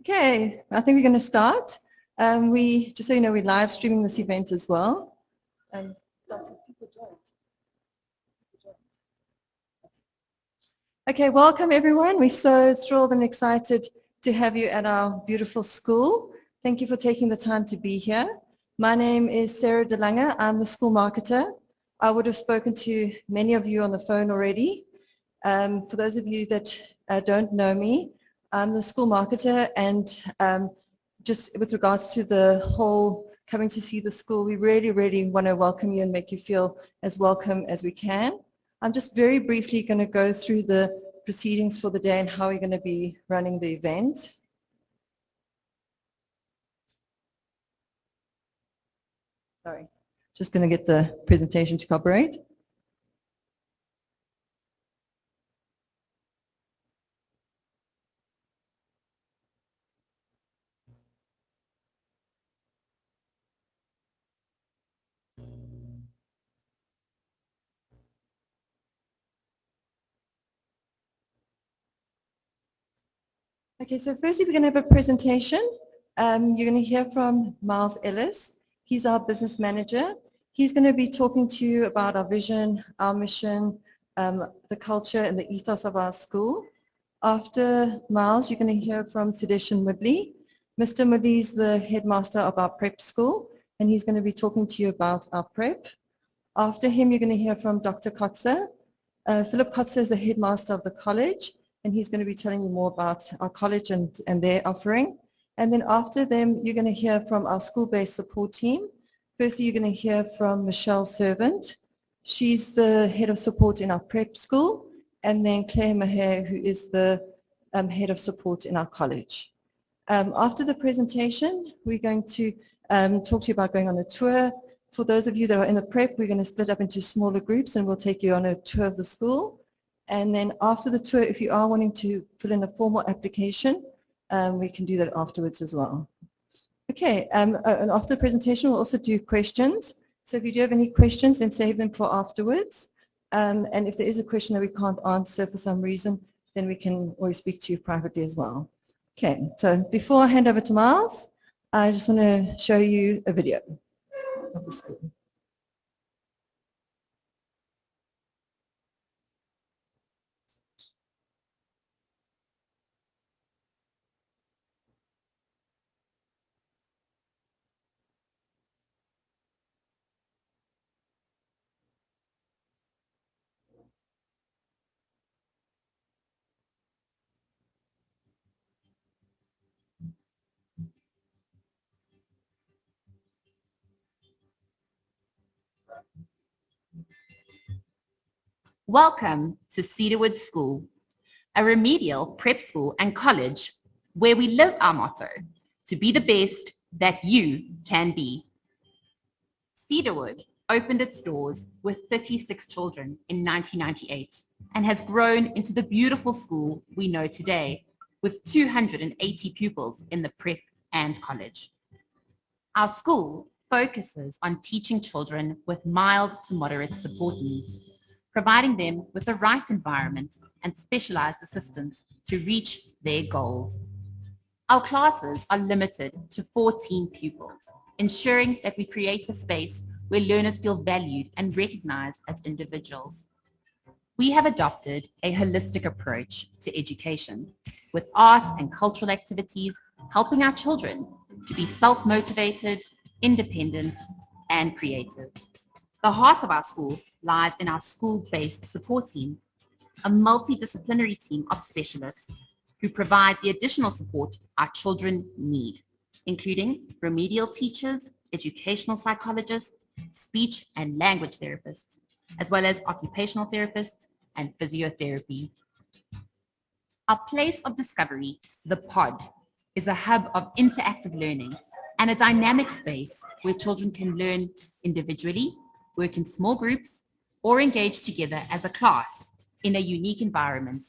Okay, I think we're going to start. Just so you know, we're live streaming this event as well. Lots of people joined. Okay, welcome everyone. We're so thrilled and excited to have you at our beautiful school. Thank you for taking the time to be here. My name is Sarah De Lange. I'm the school marketer. I would have spoken to many of you on the phone already. For those of you that don't know me, I'm the school marketer, and just with regards to the whole coming to see the school, we really want to welcome you and make you feel as welcome as we can. I'm just very briefly going to go through the proceedings for the day and how we're going to be running the event. Sorry, just going to get the presentation to cooperate. Okay, so firstly, we're going to have a presentation. You're going to hear from Miles Ellis. He's our business manager. He's going to be talking to you about our vision, our mission, the culture and the ethos of our school. After Miles, you're going to hear from Cedarwood Woodley. Mr. Woodley is the headmaster of our prep school, and he's going to be talking to you about our prep. After him, you're going to hear from Dr. Kotze. Philip Kotze is the headmaster of the college, and he's going to be telling you more about our college and their offering. And then after them, you're going to hear from our school-based support team. Firstly, you're going to hear from Michelle Servant. She's the head of support in our prep school. And then Claire Maher, who is the head of support in our college. After the presentation, we're going to talk to you about going on a tour. For those of you that are in the prep, we're going to split up into smaller groups and we'll take you on a tour of the school. And then after the tour, if you are wanting to fill in a formal application, we can do that afterwards as well. Okay, and after the presentation, we'll also do questions. So if you do have any questions, then save them for afterwards. And if there is a question that we can't answer for some reason, then we can always speak to you privately as well. Okay, so before I hand over to Miles, I just want to show you a video of the school. Welcome to Cedarwood School, a remedial prep school and college where we live our motto, to be the best that you can be. Cedarwood opened its doors with 36 children in 1998 and has grown into the beautiful school we know today with 280 pupils in the prep and college. Our school focuses on teaching children with mild to moderate support needs, providing them with the right environment and specialized assistance to reach their goals. Our classes are limited to 14 pupils, ensuring that we create a space where learners feel valued and recognized as individuals. We have adopted a holistic approach to education, with art and cultural activities helping our children to be self-motivated, independent, and creative. The heart of our school lies in our school-based support team, a multidisciplinary team of specialists who provide the additional support our children need, including remedial teachers, educational psychologists, speech and language therapists, as well as occupational therapists and physiotherapy. Our place of discovery, the pod, is a hub of interactive learning and a dynamic space where children can learn individually, work in small groups, or engage together as a class in a unique environment.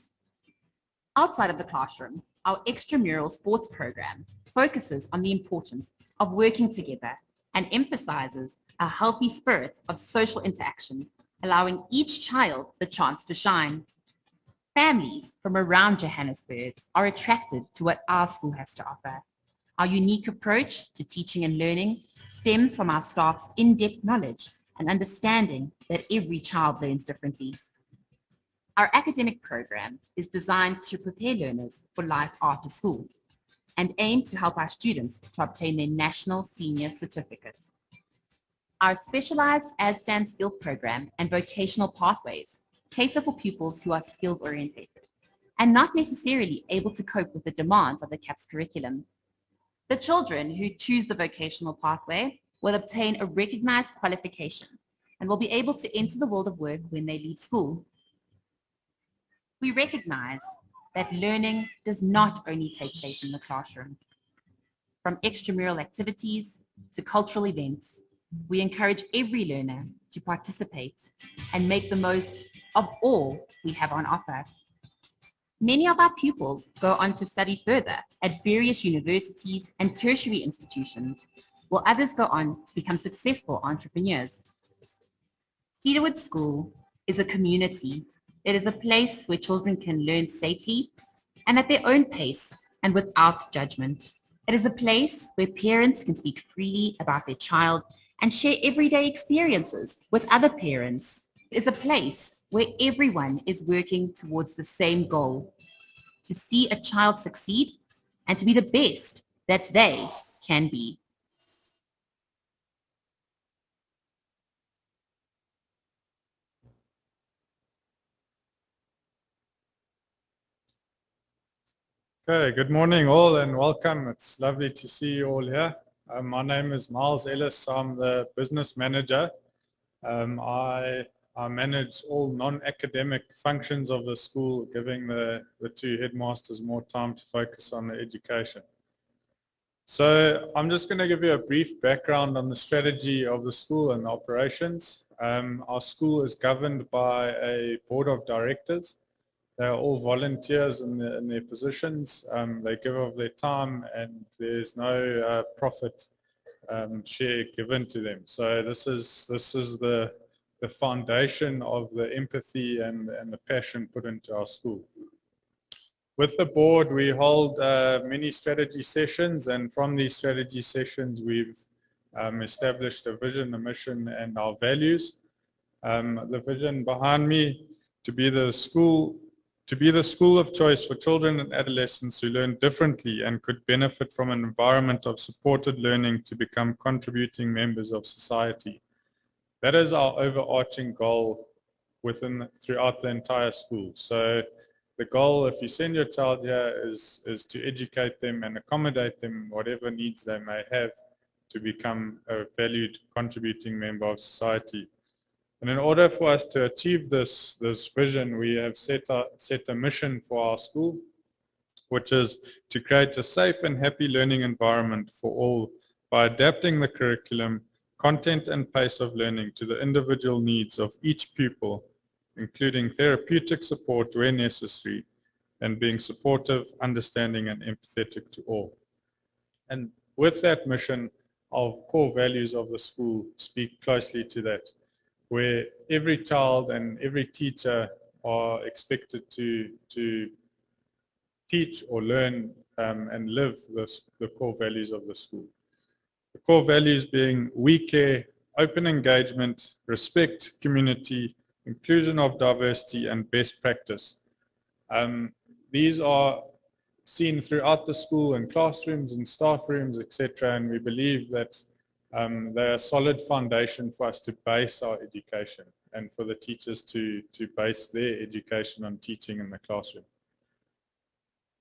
Outside of the classroom, our extramural sports program focuses on the importance of working together and emphasizes a healthy spirit of social interaction, allowing each child the chance to shine. Families from around Johannesburg are attracted to what our school has to offer. Our unique approach to teaching and learning stems from our staff's in-depth knowledge and understanding that every child learns differently. Our academic program is designed to prepare learners for life after school and aim to help our students to obtain their national senior certificate. Our specialized ASDAN skills program and vocational pathways cater for pupils who are skills oriented and not necessarily able to cope with the demands of the CAPS curriculum. The children who choose the vocational pathway will obtain a recognized qualification and will be able to enter the world of work when they leave school. We recognize that learning does not only take place in the classroom. From extramural activities to cultural events, we encourage every learner to participate and make the most of all we have on offer. Many of our pupils go on to study further at various universities and tertiary institutions, while others go on to become successful entrepreneurs. Cedarwood School is a community. It is a place where children can learn safely and at their own pace and without judgment. It is a place where parents can speak freely about their child and share everyday experiences with other parents. It is a place where everyone is working towards the same goal, to see a child succeed and to be the best that they can be. Okay, good morning all and welcome. It's lovely to see you all here. My name is Miles Ellis. I'm the business manager. I manage all non-academic functions of the school, giving the two headmasters more time to focus on the education. So I'm just going to give you a brief background on the strategy of the school and the operations. Our school is governed by a board of directors. They're all volunteers in their positions. They give of their time and there's no profit share given to them. So this is the foundation of the empathy and the passion put into our school. With the board, we hold many strategy sessions, and from these strategy sessions, we've established a vision, a mission, and our values. The vision behind me to be the school of choice for children and adolescents who learn differently and could benefit from an environment of supported learning to become contributing members of society. That is our overarching goal throughout the entire school. So the goal, if you send your child here, is to educate them and accommodate them, whatever needs they may have, to become a valued contributing member of society. And in order for us to achieve this vision, we have set a mission for our school, which is to create a safe and happy learning environment for all by adapting the curriculum, content and pace of learning to the individual needs of each pupil, including therapeutic support where necessary, and being supportive, understanding and empathetic to all. And with that mission, our core values of the school speak closely to that, where every child and every teacher are expected to teach or learn and live the core values of the school. The core values being we care, open engagement, respect, community, inclusion of diversity, and best practice. These are seen throughout the school in classrooms and staff rooms, etc., and we believe that they're a solid foundation for us to base our education and for the teachers to base their education on teaching in the classroom.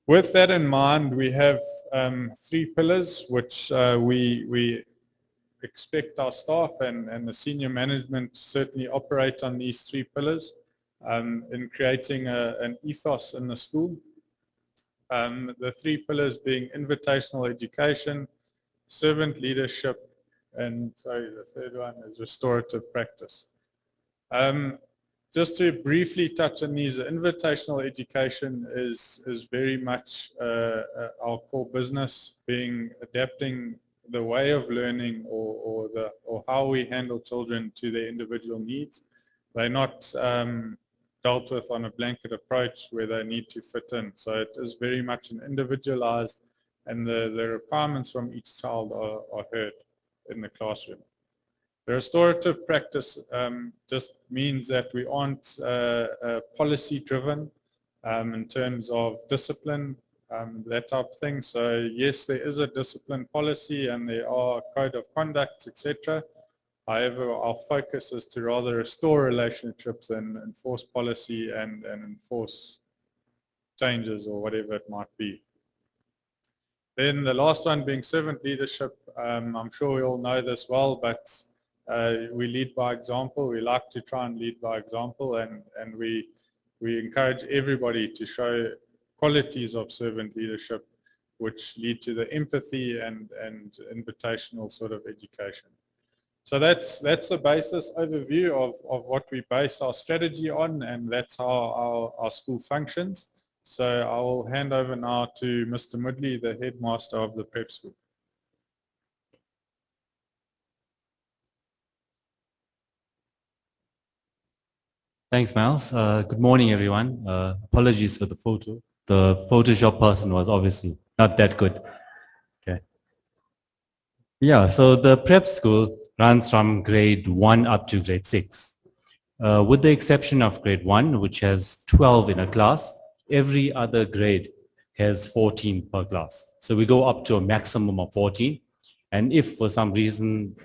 With that in mind, we have 3 pillars which we expect our staff and the senior management to certainly operate on these 3 pillars in creating an ethos in the school. The 3 pillars being invitational education, servant leadership, and the third one is restorative practice. Just to briefly touch on these, invitational education is very much our core business, being adapting the way of learning or how we handle children to their individual needs. They dealt with on a blanket approach where they need to fit in. So it is very much an individualized, and the requirements from each child are heard in the classroom. The restorative practice just means that we aren't policy driven in terms of discipline, that type of thing. So yes, there is a discipline policy and there are code of conducts, etc. However, our focus is to rather restore relationships and enforce policy and enforce changes or whatever it might be. Then the last one being servant leadership. I'm sure we all know this well, but we lead by example. We like to try and lead by example, and we encourage everybody to show qualities of servant leadership which lead to the empathy and invitational sort of education. So that's the basis overview of what we base our strategy on, and that's how our school functions. So I will hand over now to Mr. Mudley, the headmaster of the prep school. Thanks, Miles. Good morning, everyone. Apologies for the photo. The Photoshop person was obviously not that good. Okay. Yeah, so the prep school runs from grade 1 up to grade 6. With the exception of grade 1, which has 12 in a class, every other grade has 14 per class. So we go up to a maximum of 14. And if for some reason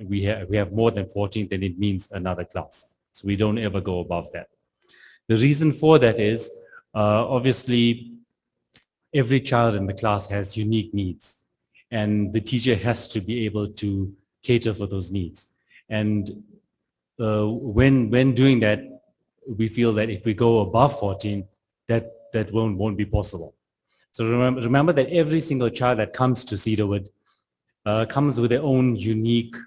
we have more than 14, then it means another class. So we don't ever go above that. The reason for that is, obviously, every child in the class has unique needs. And the teacher has to be able to cater for those needs. And when doing that, we feel that if we go above 14, that won't be possible. So remember that every single child that comes to Cedarwood comes with their own unique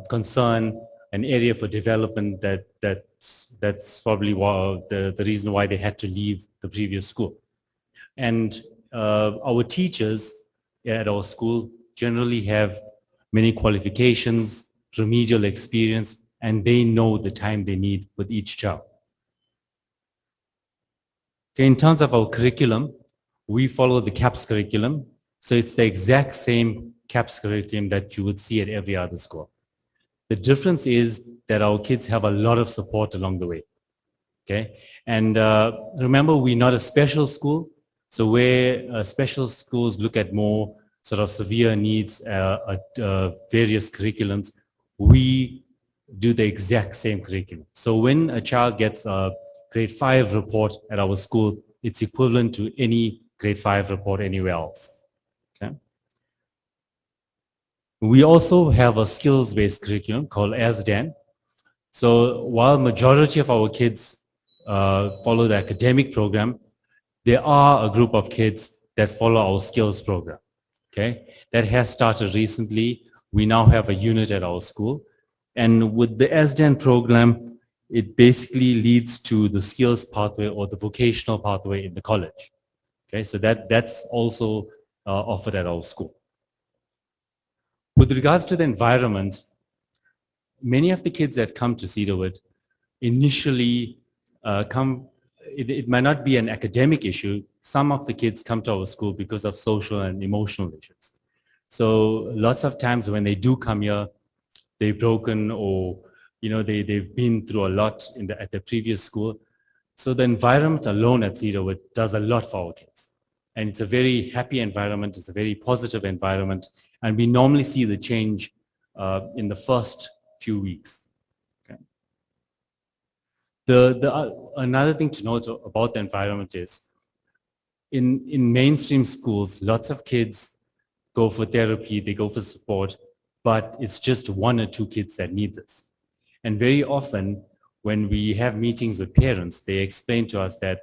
concern, an area for development that's probably the reason why they had to leave the previous school. And our teachers at our school generally have many qualifications, remedial experience, and they know the time they need with each child. Okay, in terms of our curriculum, we follow the CAPS curriculum. So it's the exact same CAPS curriculum that you would see at every other school. The difference is that our kids have a lot of support along the way. Okay, and remember, we're not a special school. So where special schools look at more sort of severe needs at various curriculums, we do the exact same curriculum. So when a child gets a grade 5 report at our school, it's equivalent to any grade 5 report anywhere else. Okay. We also have a skills-based curriculum called ASDAN. So while majority of our kids follow the academic program, there are a group of kids that follow our skills program. Okay, that has started recently. We now have a unit at our school. And with the ASDAN program, it basically leads to the skills pathway or the vocational pathway in the college. Okay, so that's also offered at our school. With regards to the environment, many of the kids that come to Cedarwood initially it might not be an academic issue. Some of the kids come to our school because of social and emotional issues. So lots of times when they do come here, they've broken or they've been through a lot at the previous school. So the environment alone at Cedarwood does a lot for our kids. And it's a very happy environment. It's a very positive environment. And we normally see the change in the first few weeks. Okay. Another thing to note about the environment is in mainstream schools, lots of kids go for therapy, they go for support, but it's just 1 or 2 kids that need this. And very often when we have meetings with parents, they explain to us that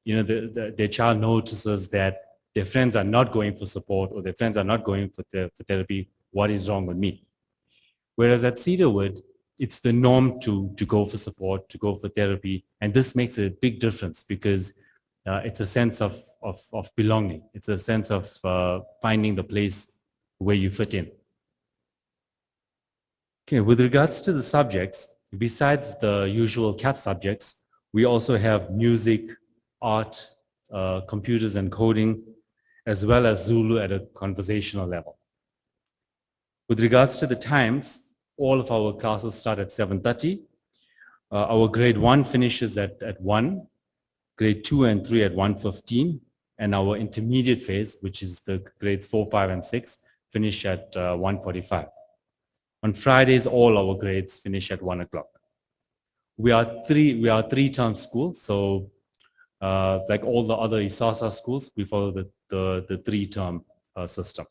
their child notices that their friends are not going for support or their friends are not going for therapy. What is wrong with me? Whereas at Cedarwood, it's the norm to go for support, to go for therapy. And this makes a big difference because it's a sense of belonging. It's a sense of finding the place where you fit in. Okay, with regards to the subjects, besides the usual CAP subjects, We also have music, art, computers and coding, as well as Zulu at a conversational level. With regards to the times, all of our classes start at 7:30. Our grade 1 finishes at 1, grade 2 and 3 at 1:15, and our intermediate phase, which is the grades 4, 5, and 6, finish at 1:45. On Fridays, all our grades finish at 1 o'clock. We are three-term school, so like all the other ISASA schools, we follow the three-term system.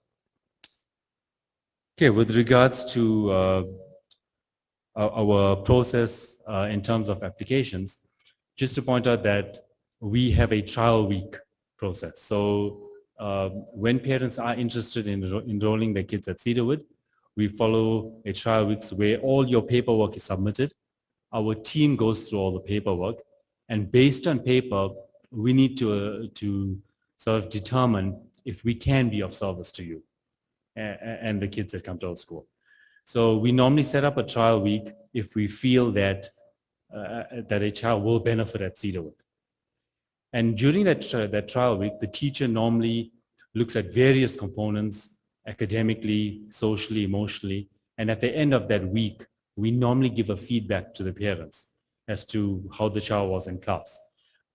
Okay, with regards to our process in terms of applications, just to point out that we have a trial week process. So when parents are interested in enrolling their kids at Cedarwood, we follow a trial weeks where all your paperwork is submitted. Our team goes through all the paperwork, and based on paper, we need to sort of determine if we can be of service to you and the kids that come to our school. So we normally set up a trial week if we feel that that a child will benefit at Cedarwood. And during that trial week, the teacher normally looks at various components, academically, socially, emotionally, and at the end of that week, we normally give a feedback to the parents as to how the child was in class.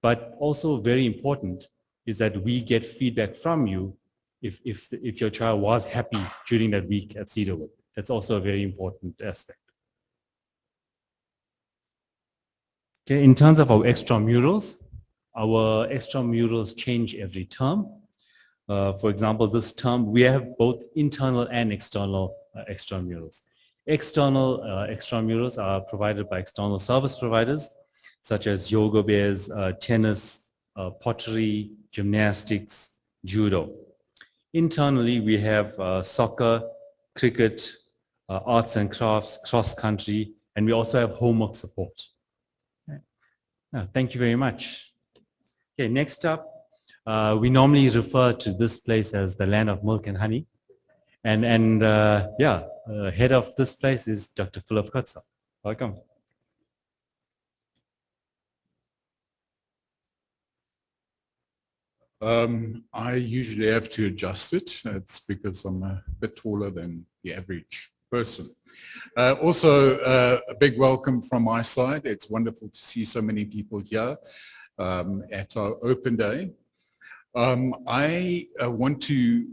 But also very important is that we get feedback from you if your child was happy during that week at Cedarwood. That's also a very important aspect. Okay, in terms of our extramurals change every term. For example, this term, we have both internal and external extramurals. External extramurals are provided by external service providers, such as yoga bears, tennis, pottery, gymnastics, judo. Internally, we have soccer, cricket, arts and crafts, cross country, and we also have homework support. Thank you very much. Okay, next up, we normally refer to this place as the land of milk and honey. And head of this place is Dr. Philip Kotza. Welcome. I usually have to adjust it. It's because I'm a bit taller than the average person. Also, a big welcome from my side. It's wonderful to see so many people here at our open day. I want to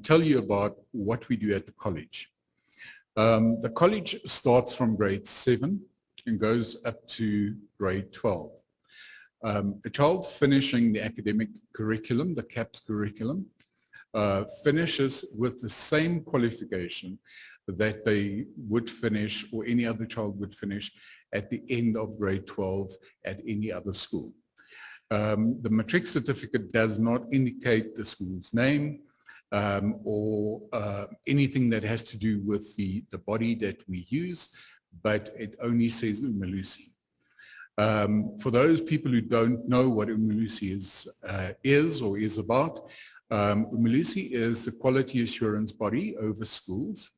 tell you about what we do at the college. The college starts from grade 7 and goes up to grade 12. A child finishing the academic curriculum, the CAPS curriculum, finishes with the same qualification that they would finish, or any other child would finish, at the end of grade 12 at any other school. The matric certificate does not indicate the school's name or anything that has to do with the body that we use, but it only says Umalusi. For those people who don't know what Umalusi is about, Umalusi is the quality assurance body over schools.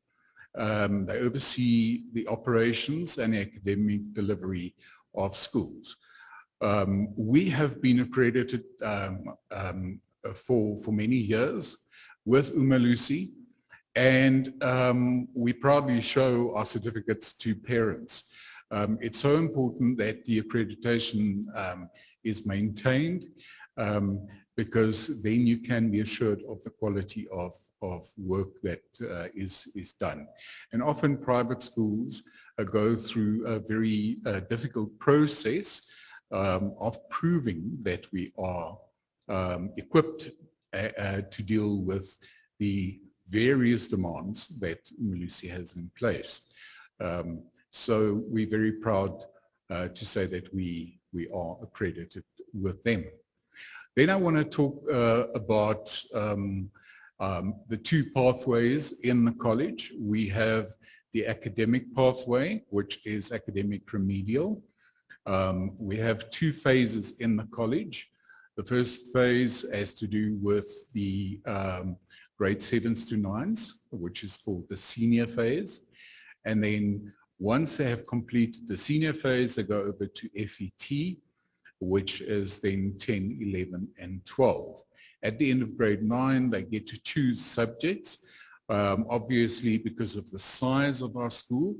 They oversee the operations and academic delivery of schools. We have been accredited for many years with Umalusi, and we proudly show our certificates to parents. It's so important that the accreditation is maintained because then you can be assured of the quality of work that is done. And often private schools go through a very difficult process of proving that we are equipped to deal with the various demands that Umalusi has in place. So we're very proud to say that we are accredited with them. Then I want to talk about the two pathways in the college. We have the academic pathway, which is academic remedial. We have two phases in the college. The first phase has to do with the grade 7s to 9s, which is called the senior phase. And then Once they have completed the senior phase, they go over to FET, which is then 10, 11, and 12. At the end of grade 9, they get to choose subjects. Obviously, because of the size of our school,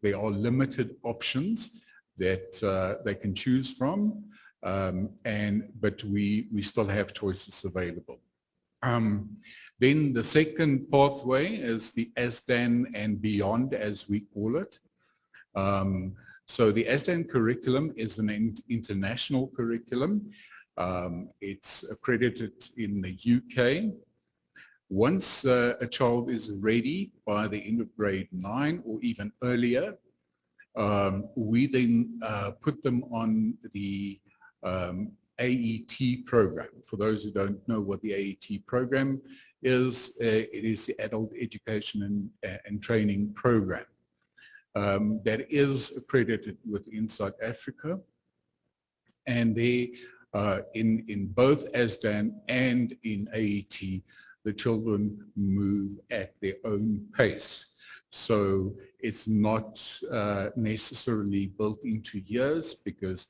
there are limited options that they can choose from, but we still have choices available. Then the second pathway is the ASDAN and beyond, as we call it. So the ASDAN curriculum is an international curriculum. It's accredited in the UK. Once a child is ready by the end of grade 9 or even earlier, we then put them on the AET program. For those who don't know what the AET program is, it is the Adult Education and Training Program that is accredited within South Africa. And they, in both ASDAN and in AET, the children move at their own pace. So it's not necessarily built into years, because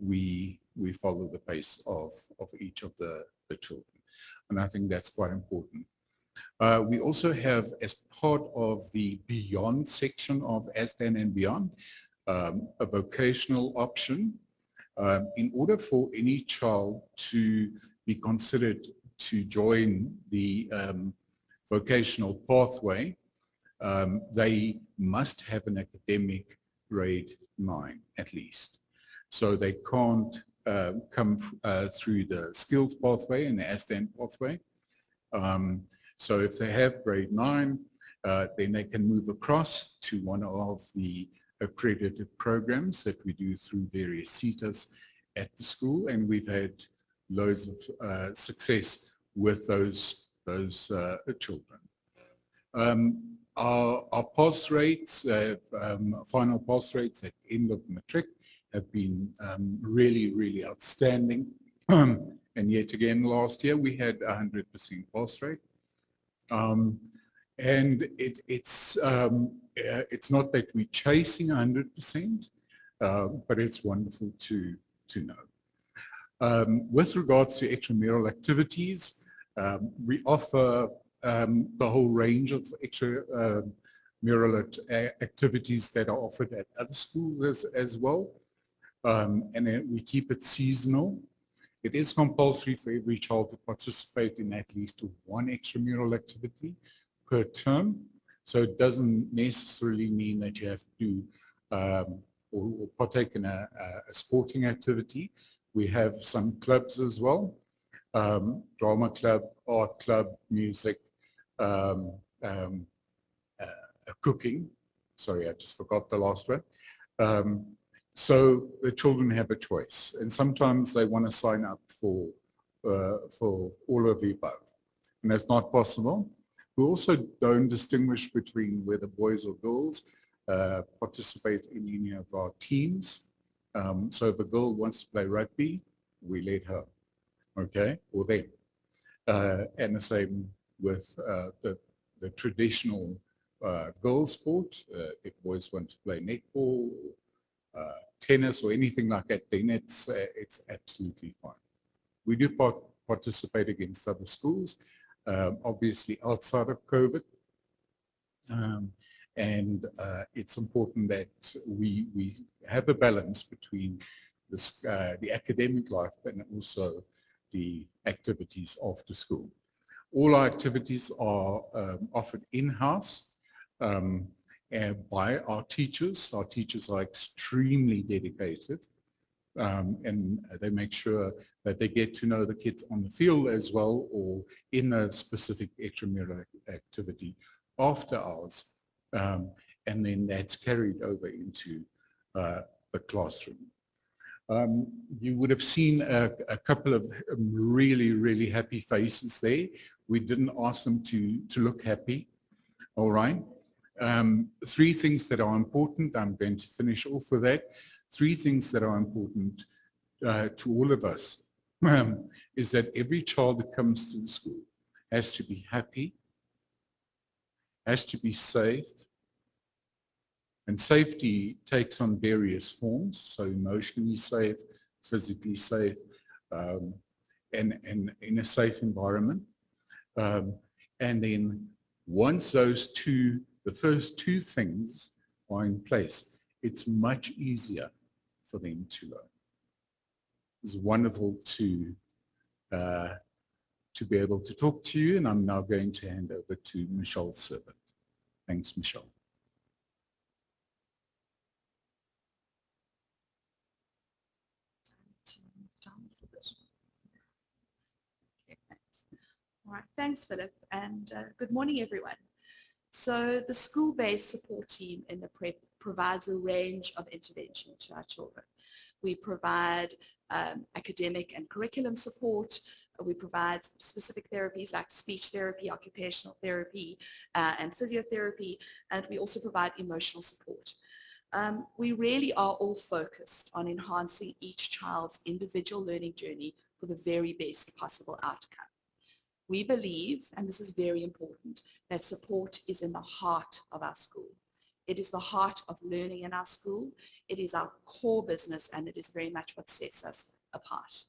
we follow the pace of each of the children. And I think that's quite important. We also have, as part of the Beyond section of ASDAN and Beyond, a vocational option. In order for any child to be considered to join the vocational pathway, they must have an academic grade 9 at least. So they can't come through the skills pathway and the ASDAN pathway. So if they have grade 9, then they can move across to one of the accredited programs that we do through various CETAs at the school, and we've had loads of success with those children. Our pass rates, final pass rates at end of matric, have been really, really outstanding. And yet again, last year we had 100% pass rate. And it's not that we're chasing 100%, but it's wonderful to know. With regards to extramural activities, we offer the whole range of extramural activities that are offered at other schools as well. And then we keep it seasonal. It is compulsory for every child to participate in at least one extramural activity per term. So it doesn't necessarily mean that you have to or partake in a sporting activity. We have some clubs as well, drama club, art club, music, cooking. Sorry, I just forgot the last one. So the children have a choice, and sometimes they want to sign up for all of the above, and that's not possible. We also don't distinguish between whether boys or girls participate in any of our teams. So if a girl wants to play rugby, we let her, okay, or them. And the same with the traditional girls sport. If boys want to play netball, tennis or anything like that, then it's absolutely fine. We do participate against other schools, obviously outside of COVID. And it's important that we have a balance between this, the academic life and also the activities of the school. All our activities are offered in-house by our teachers. Our teachers are extremely dedicated, and they make sure that they get to know the kids on the field as well, or in a specific extramural activity after hours. And then that's carried over into the classroom. You would have seen a couple of really, really happy faces there. We didn't ask them to look happy, all right? 3 things that are important, I'm going to finish off with that. 3 things that are important to all of us is that every child that comes to the school has to be happy, has to be safe, And safety takes on various forms, so emotionally safe, physically safe, and in a safe environment. And then once the first two things are in place, it's much easier for them to learn. It's wonderful to be able to talk to you, and I'm now going to hand over to Michelle Servant. Thanks, Michelle. All right, thanks, Philip, and good morning, everyone. So the school-based support team in the PrEP provides a range of intervention to our children. We provide academic and curriculum support. We provide specific therapies like speech therapy, occupational therapy, and physiotherapy, and we also provide emotional support. We really are all focused on enhancing each child's individual learning journey for the very best possible outcome. We believe, and this is very important, that support is in the heart of our school. It is the heart of learning in our school. It is our core business, and it is very much what sets us apart.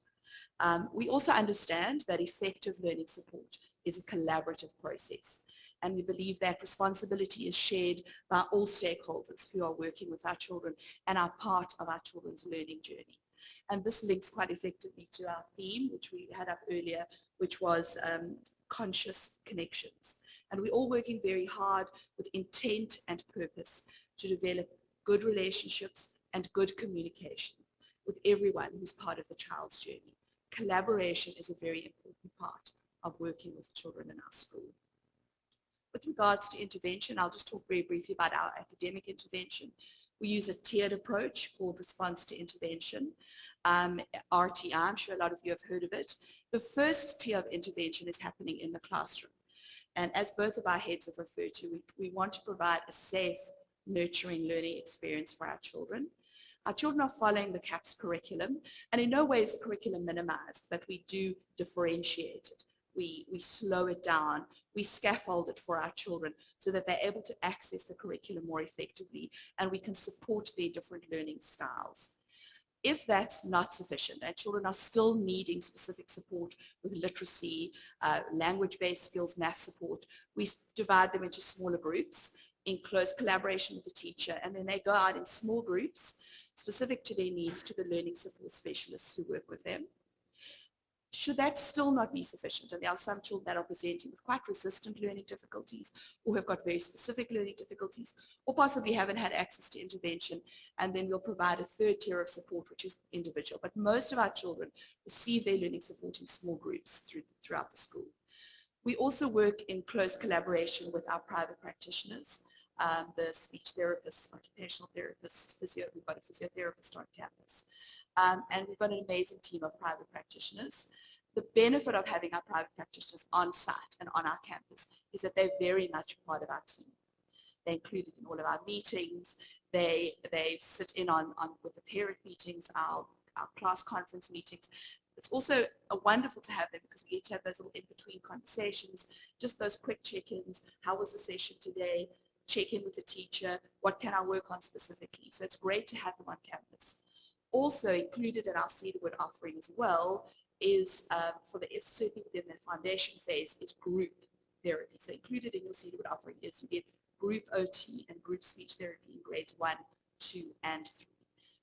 We also understand that effective learning support is a collaborative process, and we believe that responsibility is shared by all stakeholders who are working with our children and are part of our children's learning journey. And this links quite effectively to our theme, which we had up earlier, which was conscious connections. And we're all working very hard with intent and purpose to develop good relationships and good communication with everyone who's part of the child's journey. Collaboration is a very important part of working with children in our school. With regards to intervention, I'll just talk very briefly about our academic intervention. We use a tiered approach called response to intervention, RTI. I'm sure a lot of you have heard of it. The first tier of intervention is happening in the classroom. And as both of our heads have referred to, we want to provide a safe, nurturing learning experience for our children. Our children are following the CAPS curriculum, and in no way is the curriculum minimized, but we do differentiate it. We slow it down, we scaffold it for our children so that they're able to access the curriculum more effectively, and we can support their different learning styles. If that's not sufficient, and children are still needing specific support with literacy, language-based skills, math support, we divide them into smaller groups in close collaboration with the teacher, and then they go out in small groups specific to their needs to the learning support specialists who work with them. Should that still not be sufficient, and there are some children that are presenting with quite resistant learning difficulties or have got very specific learning difficulties or possibly haven't had access to intervention, and then we'll provide a third tier of support, which is individual. But most of our children receive their learning support in small groups throughout the school. We also work in close collaboration with our private practitioners, the speech therapists, occupational therapists, we've got a physiotherapist on campus. And we've got an amazing team of private practitioners. The benefit of having our private practitioners on site and on our campus is that they're very much part of our team. They're included in all of our meetings. They sit in on with the parent meetings, our class conference meetings. It's also wonderful to have them because we get to have those little in-between conversations, just those quick check-ins. How was the session today? Check in with the teacher. What can I work on specifically? So it's great to have them on campus. Also included in our Cedarwood offering as well is, certainly within the foundation phase, is group therapy. So included in your Cedarwood offering is you get group OT and group speech therapy in grades 1, 2, and 3.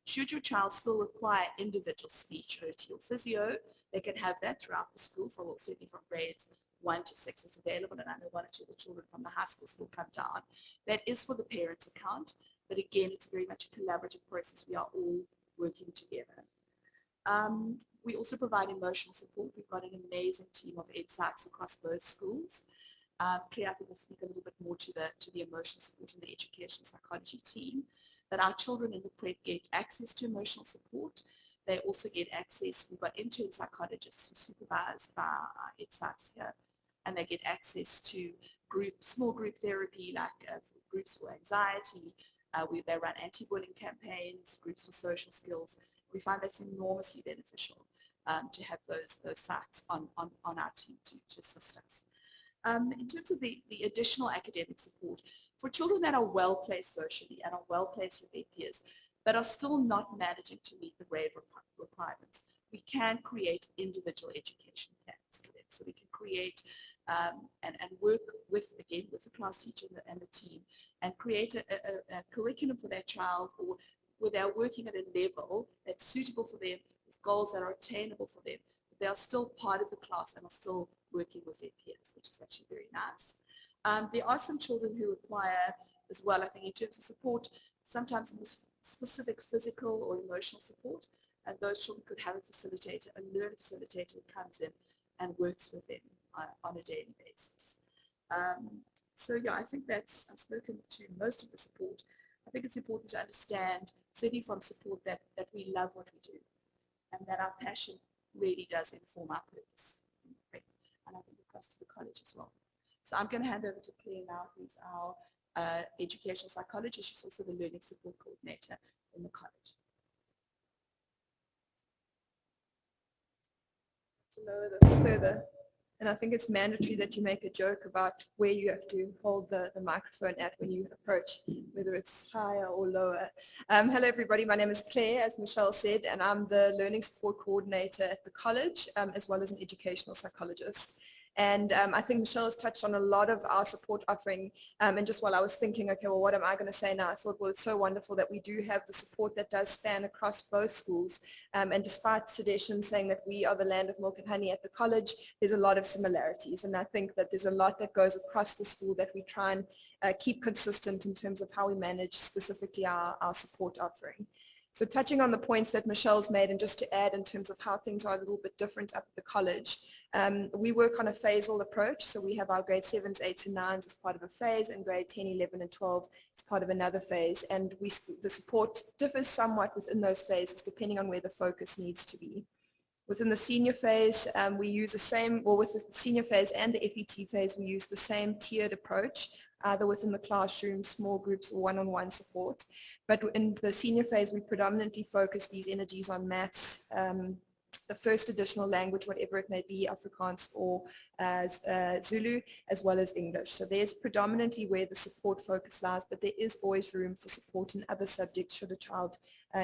Should your child still require individual speech, OT, or physio, they can have that throughout the school, certainly from grades 1 to 6 is available, and I know 1 or 2 of the children from the high school still come down. That is for the parents' account, but again, it's very much a collaborative process. We are all working together. We also provide emotional support. We've got an amazing team of ethos across both schools. Claire, I think will speak a little bit more to the emotional support and the education psychology team. That our children in the PrEP get access to emotional support. They also get access, we've got intern psychologists who supervise by our ethos here, and they get access to small group therapy, like groups for anxiety. They run anti-bullying campaigns, groups for social skills. We find that's enormously beneficial to have those sites on our team to assist us. In terms of the additional academic support, For children that are well placed socially and are well placed with their peers, but are still not managing to meet the grade requirements, we can create individual education plans for them. So we can create and work with, again, with the class teacher and the team, and create a curriculum for that child, or where they're working at a level that's suitable for them, with goals that are attainable for them. But they are still part of the class and are still working with their peers, which is actually very nice. There are some children who require as well, I think, in terms of support, sometimes specific physical or emotional support, and those children could have a facilitator, a learner facilitator who comes in and works with them on a daily basis. So yeah, I think that's, I've spoken to most of the support. I think it's important to understand, certainly from support, that we love what we do and that our passion really does inform our purpose, and I think across to the college as well. So I'm going to hand over to Claire now, who's our educational psychologist. She's also the learning support coordinator in the college. To lower this further, and I think it's mandatory that you make a joke about where you have to hold the microphone at when you approach, whether it's higher or lower. Hello everybody, my name is Claire, as Michelle said, and I'm the learning support coordinator at the college, as well as an educational psychologist. And I think Michelle has touched on a lot of our support offering. And just while I was thinking, okay, well, what am I going to say now? I thought, well, it's so wonderful that we do have the support that does span across both schools. And despite tradition saying that we are the land of milk and honey at the college, there's a lot of similarities. And I think that there's a lot that goes across the school that we try and keep consistent in terms of how we manage specifically our support offering. So touching on the points that Michelle's made, and just to add in terms of how things are a little bit different up at the college, we work on a phasal approach. So we have our grade 7s, 8s, and 9s as part of a phase, and grade 10, 11, and 12 as part of another phase. And the support differs somewhat within those phases depending on where the focus needs to be. Within the senior phase, we use the same, or with the senior phase and the FET phase, we use the same tiered approach, either within the classroom, small groups, or one-on-one support. But in the senior phase, we predominantly focus these energies on maths, the first additional language, whatever it may be, Afrikaans or Zulu, as well as English. So there's predominantly where the support focus lies, but there is always room for support in other subjects should a child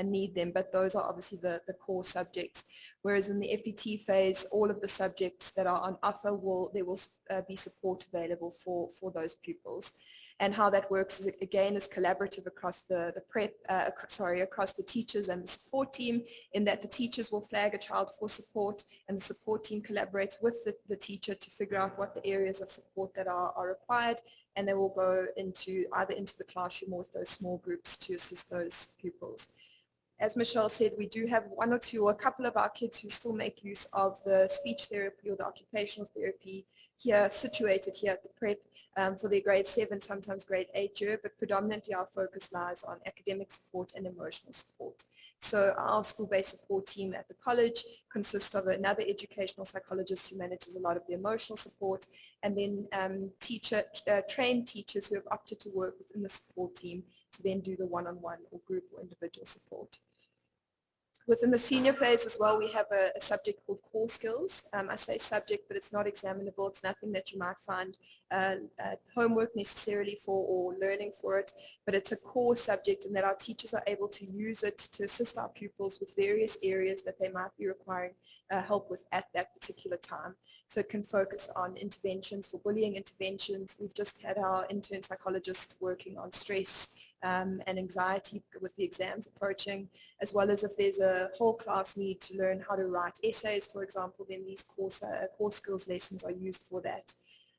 need them, but those are obviously the core subjects. Whereas in the FET phase, all of the subjects that are on offer, there will be support available for those pupils. And how that works is, again, is collaborative across the across the teachers and the support team, in that the teachers will flag a child for support, and the support team collaborates with the teacher to figure out what the areas of support that are required, and they will go either into the classroom or with those small groups to assist those pupils. As Michelle said, we do have one or two or a couple of our kids who still make use of the speech therapy or the occupational therapy here, situated here at the prep for their grade 7, sometimes grade 8 year, but predominantly our focus lies on academic support and emotional support. So our school-based support team at the college consists of another educational psychologist who manages a lot of the emotional support, and then trained teachers who have opted to work within the support team to then do the one-on-one or group or individual support. Within the senior phase as well, we have a subject called core skills. I say subject, but it's not examinable. It's nothing that you might find homework necessarily for or learning for it, but it's a core subject, and that our teachers are able to use it to assist our pupils with various areas that they might be requiring help with at that particular time. So it can focus on interventions for bullying interventions. We've just had our intern psychologist working on stress and anxiety with the exams approaching, as well as if there's a whole class need to learn how to write essays, for example, then these core skills lessons are used for that.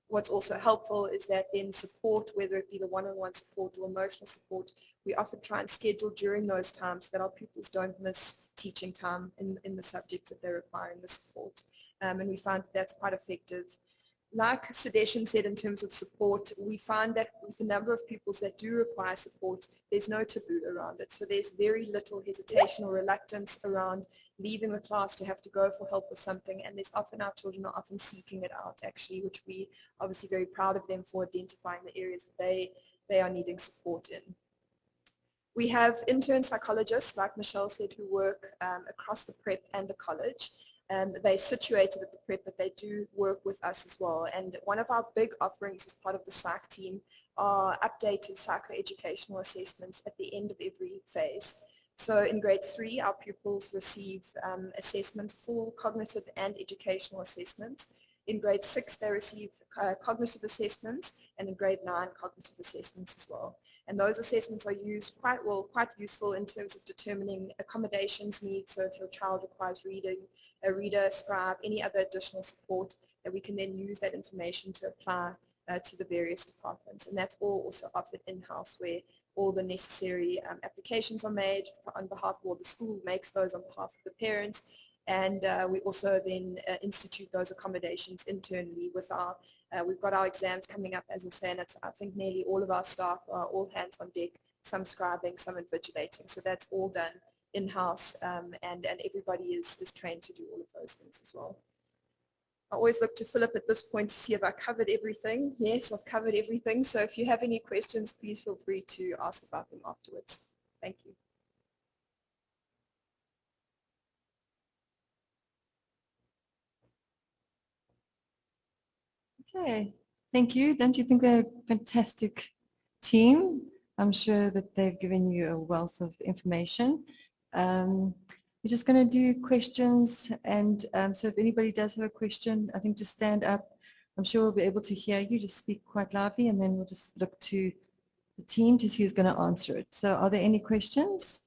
What's also helpful is that in support, whether it be the one-on-one support or emotional support, we often try and schedule during those times so that our pupils don't miss teaching time in the subjects that they're requiring the support. And we find that that's quite effective. Like Sedation said, in terms of support, we find that with the number of pupils that do require support, there's no taboo around it. So there's very little hesitation or reluctance around leaving the class to have to go for help with something, and there's often, our children are often seeking it out actually, which we obviously very proud of them for identifying the areas that they are needing support in. We have intern psychologists, like Michelle said, who work across the prep and the college. They're situated at the prep, but they do work with us as well. And one of our big offerings as part of the psych team are updated psychoeducational assessments at the end of every phase. So in grade 3, our pupils receive assessments, full cognitive and educational assessments. In grade 6, they receive cognitive assessments, and in grade 9, cognitive assessments as well. And those assessments are used quite useful in terms of determining accommodations needs. So if your child requires reading, a reader, scribe, any other additional support, that we can then use that information to apply to the various departments. And that's all also offered in-house, where all the necessary applications are made on behalf of, or the school makes those on behalf of the parents. And we also then institute those accommodations internally with our, we've got our exams coming up, as I say, and it's, I think nearly all of our staff are all hands on deck, some scribing, some invigilating. So that's all done in-house, and everybody is trained to do all of those things as well. I always look to Philip at this point to see if I covered everything. Yes, I've covered everything. So if you have any questions, please feel free to ask about them afterwards. Thank you. Okay, thank you. Don't you think they're a fantastic team? I'm sure that they've given you a wealth of information. We're just going to do questions, and so if anybody does have a question, I think just stand up. I'm sure we'll be able to hear you. Just speak quite loudly, and then we'll just look to the team to see who's going to answer it. So are there any questions?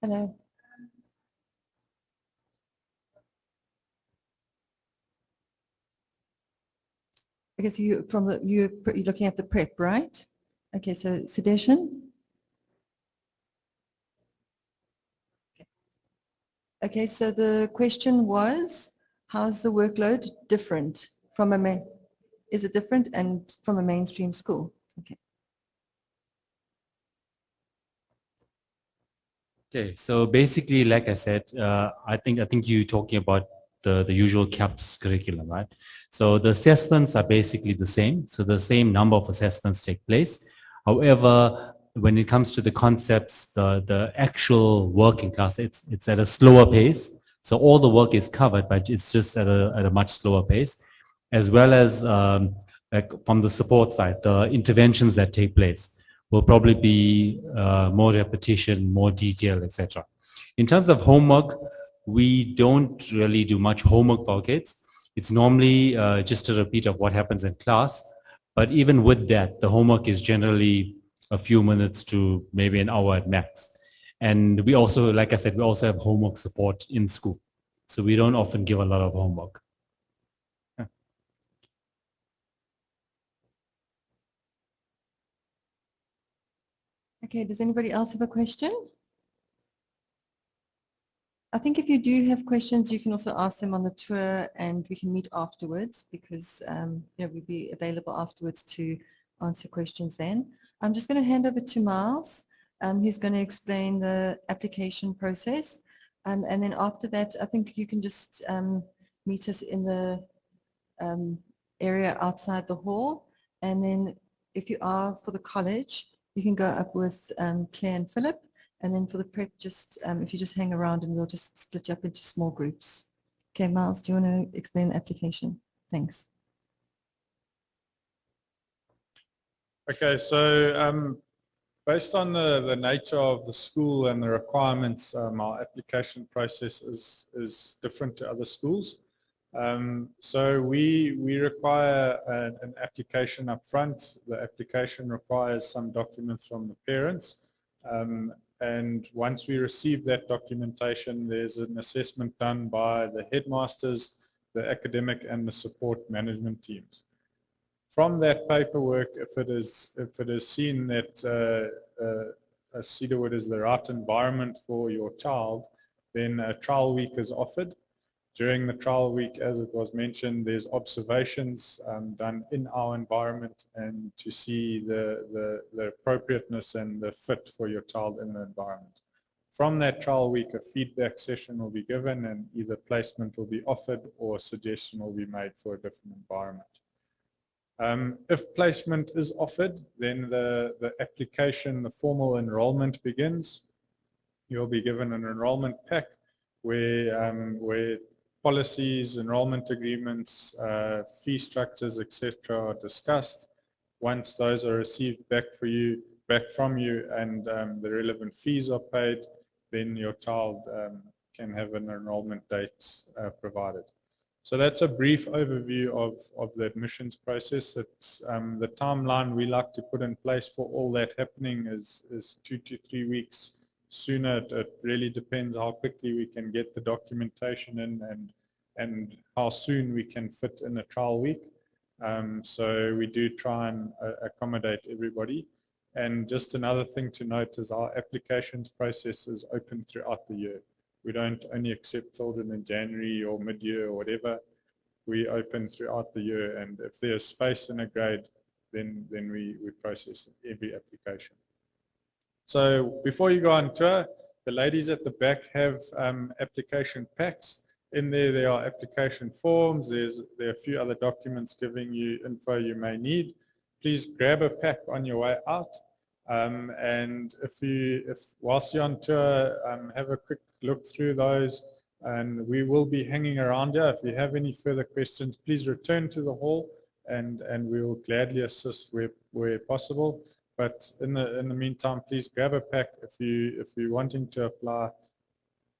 Hello. Okay, so you're looking at the prep, right? Okay, so sedation. Okay, so the question was, how's the workload different from is it different and from a mainstream school? Okay. Okay, so basically, like I said, I think you're talking about the usual CAPS curriculum, right? So the assessments are basically the same. So the same number of assessments take place. However, when it comes to the concepts, the actual work in class, it's at a slower pace. So all the work is covered, but it's just at a much slower pace, as well as like from the support side, the interventions that take place will probably be more repetition, more detail, etc. In terms of homework, we don't really do much homework for our kids. It's normally just a repeat of what happens in class. But even with that, the homework is generally a few minutes to maybe an hour at max. And we also, like I said, we also have homework support in school. So we don't often give a lot of homework. Yeah. Okay, does anybody else have a question? I think if you do have questions, you can also ask them on the tour, and we can meet afterwards, because we'll be available afterwards to answer questions then. I'm just going to hand over to Miles, who's going to explain the application process. And then after that, I think you can just meet us in the area outside the hall. And then if you are for the college, you can go up with Claire and Philip. And then for the prep, just if you just hang around, and we'll just split you up into small groups. Okay, Miles, do you want to explain the application? Thanks. Okay, so based on the nature of the school and the requirements, our application process is different to other schools. So we require an application up front. The application requires some documents from the parents. And once we receive that documentation, there's an assessment done by the headmasters, the academic and the support management teams. From that paperwork, if it is seen that Cedarwood is the right environment for your child, then a trial week is offered. During the trial week, as it was mentioned, there's observations done in our environment, and to see the appropriateness and the fit for your child in the environment. From that trial week, a feedback session will be given, and either placement will be offered or a suggestion will be made for a different environment. If placement is offered, then the application, the formal enrollment begins. You'll be given an enrollment pack where policies, enrollment agreements, fee structures, etc. are discussed. Once those are received back from you, and the relevant fees are paid, then your child can have an enrollment date provided. So that's a brief overview of the admissions process. It's, the timeline we like to put in place for all that happening is 2 to 3 weeks sooner. It really depends how quickly we can get the documentation in and how soon we can fit in a trial week. So we do try and accommodate everybody. And just another thing to note is our applications process is open throughout the year. We don't only accept children in January or mid-year or whatever. We open throughout the year, and if there's space in a grade, then we process every application. So before you go on tour, the ladies at the back have application packs. In there are application forms. There are a few other documents giving you info you may need. Please grab a pack on your way out. And if whilst you're on tour, have a quick look through those, and we will be hanging around here. If you have any further questions, please return to the hall, and we will gladly assist where possible. But in the meantime, please grab a pack if you're wanting to apply.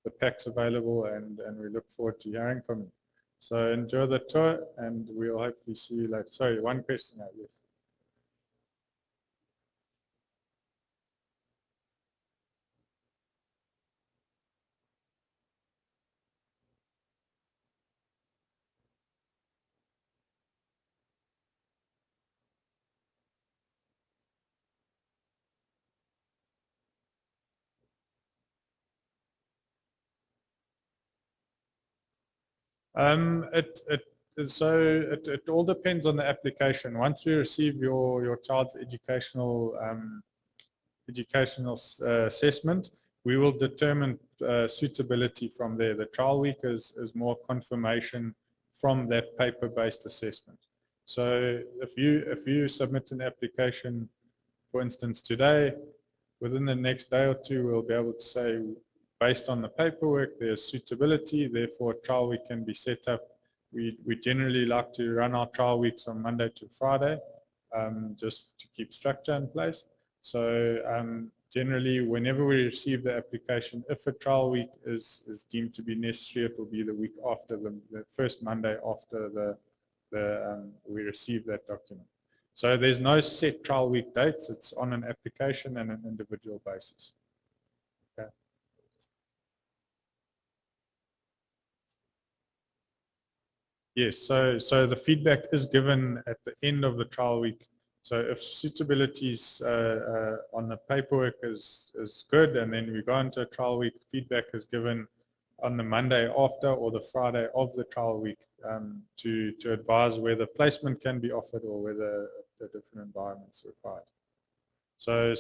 The pack's available, and we look forward to hearing from you. So enjoy the tour, and we'll hopefully see you later. Sorry, one question, I guess. It all depends on the application. Once we receive your child's educational assessment, we will determine suitability from there. The trial week is more confirmation from that paper-based assessment. So if you submit an application, for instance, today, within the next day or two, we'll be able to say, based on the paperwork, there's suitability, therefore a trial week can be set up. We generally like to run our trial weeks on Monday to Friday, just to keep structure in place. So generally, whenever we receive the application, if a trial week is deemed to be necessary, it will be the week after, the first Monday after we receive that document. So there's no set trial week dates. It's on an application and an individual basis. Okay. Yes, so the feedback is given at the end of the trial week. So if suitability on the paperwork is good, and then we go into a trial week, feedback is given on the Monday after or the Friday of the trial week to advise whether placement can be offered or whether a different environment is required. So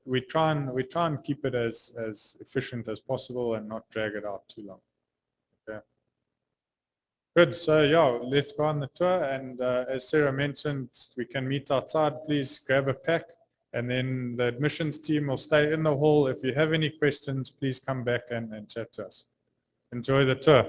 we try and keep it as efficient as possible and not drag it out too long. Okay. Good. So yeah, let's go on the tour. And as Sarah mentioned, we can meet outside. Please grab a pack, and then the admissions team will stay in the hall. If you have any questions, please come back and chat to us. Enjoy the tour.